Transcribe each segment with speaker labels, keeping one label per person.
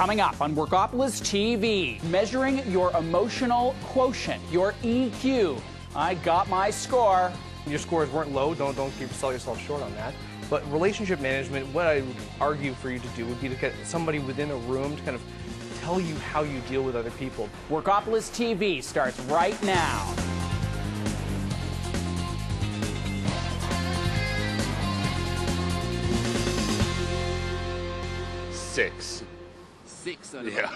Speaker 1: Coming up on Workopolis TV, measuring your emotional quotient, your EQ. I got my score.
Speaker 2: Your scores weren't low, don't sell yourself short on that. But relationship management, what I would argue for you to do would be to get somebody within a room to kind of tell you how you deal with other people.
Speaker 1: Workopolis TV starts right now.
Speaker 3: Six.
Speaker 4: Six out of
Speaker 3: Yeah.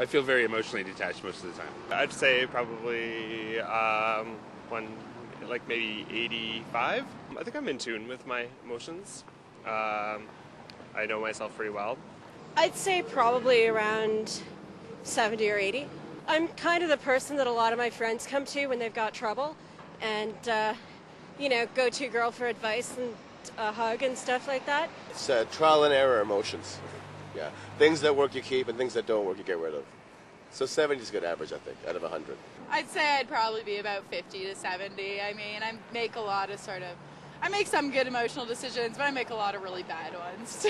Speaker 3: I feel very emotionally detached most of the time.
Speaker 5: I'd say probably maybe 85. I think I'm in tune with my emotions. I know myself pretty well.
Speaker 6: I'd say probably around 70 or 80. I'm kind of the person that a lot of my friends come to when they've got trouble and, go to a girl for advice and a hug and stuff like that.
Speaker 7: It's trial and error emotions. Yeah. Things that work you keep and things that don't work you get rid of. So 70 is a good average, I think, out of 100.
Speaker 8: I'd say I'd probably be about 50 to 70. I mean, I make some good emotional decisions, but I make a lot of really bad ones.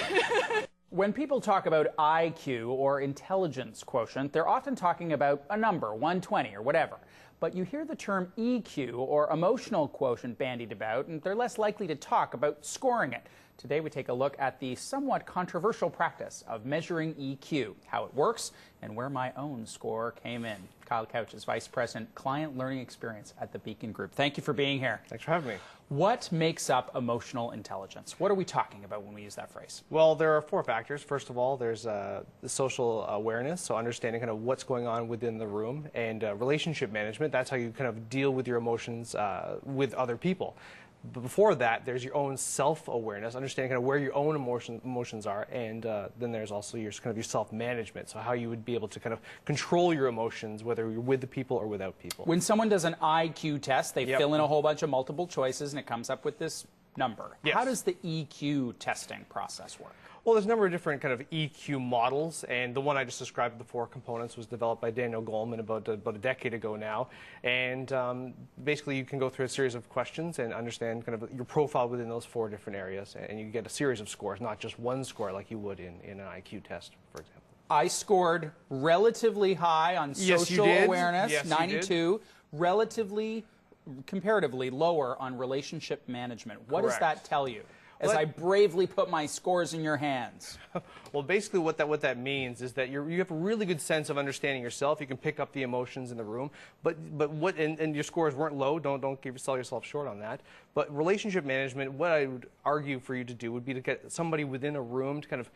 Speaker 1: When people talk about IQ or intelligence quotient, they're often talking about a number, 120 or whatever. But you hear the term EQ or emotional quotient bandied about, and they're less likely to talk about scoring it. Today we take a look at the somewhat controversial practice of measuring EQ, how it works, and where my own score came in. Kyle Couch is Vice President, Client Learning Experience at the Beacon Group. Thank you for being here.
Speaker 2: Thanks for having me.
Speaker 1: What makes up emotional intelligence? What are we talking about when we use that phrase?
Speaker 2: Well, there are four factors. First of all, there's the social awareness, so understanding kind of what's going on within the room, and relationship management. That's how you kind of deal with your emotions with other people. But before that, there's your own self-awareness, understanding kind of where your own emotions are, and then there's also your self-management, so how you would be able to kind of control your emotions, whether you're with the people or without people.
Speaker 1: When someone does an IQ test, they fill in a whole bunch of multiple choices, and it comes up with this number.
Speaker 2: Yes.
Speaker 1: How does the EQ testing process work?
Speaker 2: Well, there's a number of different kind of EQ models, and the one I just described, the four components, was developed by Daniel Goleman about a decade ago now. And basically, you can go through a series of questions and understand kind of your profile within those four different areas, and you get a series of scores, not just one score like you would in an IQ test, for example.
Speaker 1: I scored relatively high on social awareness,
Speaker 2: yes,
Speaker 1: 92, relatively, comparatively lower on relationship management. What does that tell you? As I bravely put my scores in your hands.
Speaker 2: Well, basically what that means is that you have a really good sense of understanding yourself. You can pick up the emotions in the room, but your scores weren't low. Don't sell yourself short on that. But relationship management, what I would argue for you to do would be to get somebody within a room to kind of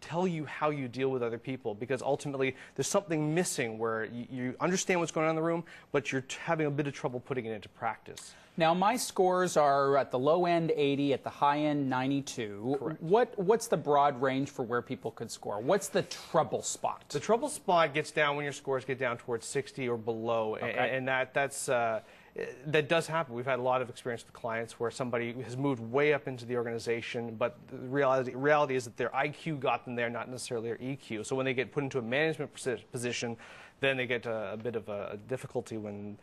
Speaker 2: tell you how you deal with other people, because ultimately there's something missing where you understand what's going on in the room, but you're having a bit of trouble putting it into practice.
Speaker 1: Now, my scores are at the low end 80, at the high end 92.
Speaker 2: Correct.
Speaker 1: What's the broad range for where people could score? What's the trouble spot?
Speaker 2: The trouble spot gets down when your scores get down towards 60 or below, and that does happen. We've had a lot of experience with clients where somebody has moved way up into the organization, but the reality is that their IQ got them there, not necessarily their EQ. So when they get put into a management position, then they get a bit of a difficulty when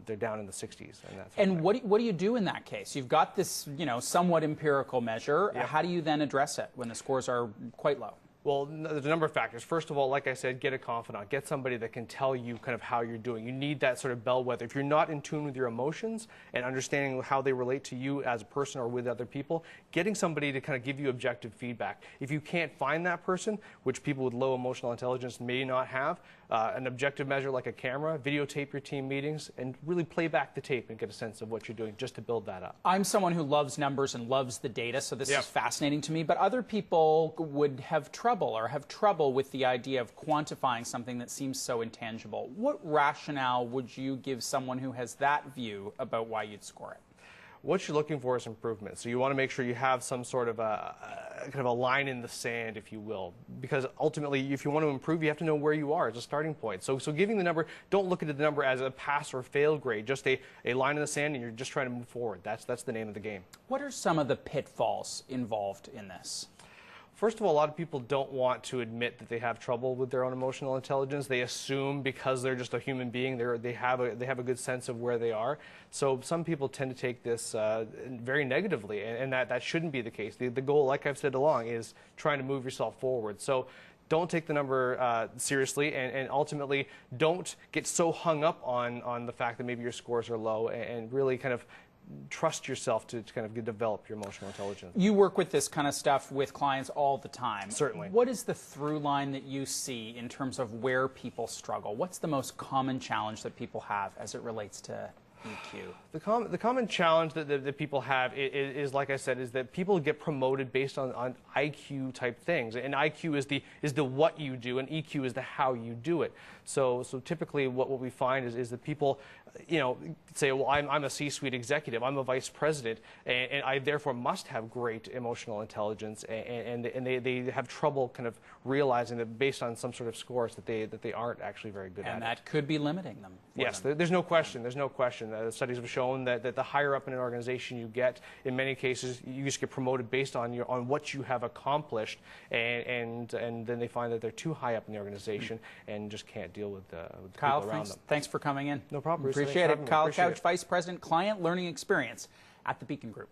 Speaker 2: they're down in the 60s.
Speaker 1: And what do you do in that case? You've got this, somewhat empirical measure.
Speaker 2: Yep.
Speaker 1: How do you then address it when the scores are quite low?
Speaker 2: Well, there's a number of factors. First of all, like I said, get a confidant. Get somebody that can tell you kind of how you're doing. You need that sort of bellwether. If you're not in tune with your emotions and understanding how they relate to you as a person or with other people, getting somebody to kind of give you objective feedback. If you can't find that person, which people with low emotional intelligence may not have, an objective measure like a camera, videotape your team meetings, and really play back the tape and get a sense of what you're doing just to build that up.
Speaker 1: I'm someone who loves numbers and loves the data, so this is fascinating to me, but other people would have trouble with the idea of quantifying something that seems so intangible. What rationale would you give someone who has that view about why you'd score it?
Speaker 2: What you're looking for is improvement. So you want to make sure you have some sort of a line in the sand, if you will, because ultimately, if you want to improve, you have to know where you are as a starting point. So giving the number, don't look at the number as a pass or fail grade, just a line in the sand, and you're just trying to move forward. That's the name of the game.
Speaker 1: What are some of the pitfalls involved in this?
Speaker 2: First of all, a lot of people don't want to admit that they have trouble with their own emotional intelligence. They assume because they're just a human being, they have a good sense of where they are. So some people tend to take this very negatively, and that shouldn't be the case. The goal, like I've said along, is trying to move yourself forward. So don't take the number seriously, and ultimately don't get so hung up on the fact that maybe your scores are low, and really kind of trust yourself to kind of develop your emotional intelligence.
Speaker 1: You work with this kind of stuff with clients all the time.
Speaker 2: Certainly.
Speaker 1: What is the through line that you see in terms of where people struggle? What's the most common challenge that people have as it relates to EQ?
Speaker 2: The common challenge that people have is, like I said, is that people get promoted based on IQ type things. And IQ is the what you do, and EQ is the how you do it. So typically what we find is that people, say, well, I'm a C-suite executive, I'm a vice president, and I therefore must have great emotional intelligence, and they have trouble kind of realizing that based on some sort of scores that they aren't actually very good at it.
Speaker 1: And that could be limiting them.
Speaker 2: Yes, there's no question. There's no question. Studies have shown that the higher up in an organization you get, in many cases, you just get promoted based on what you have accomplished, and then they find that they're too high up in the organization and just can't deal with the
Speaker 1: Kyle,
Speaker 2: people around them.
Speaker 1: Thanks for coming in.
Speaker 2: No problem, Bruce.
Speaker 1: Appreciate it. Kyle
Speaker 2: Appreciate
Speaker 1: Couch, Vice President, Client Learning Experience at the Beacon Group.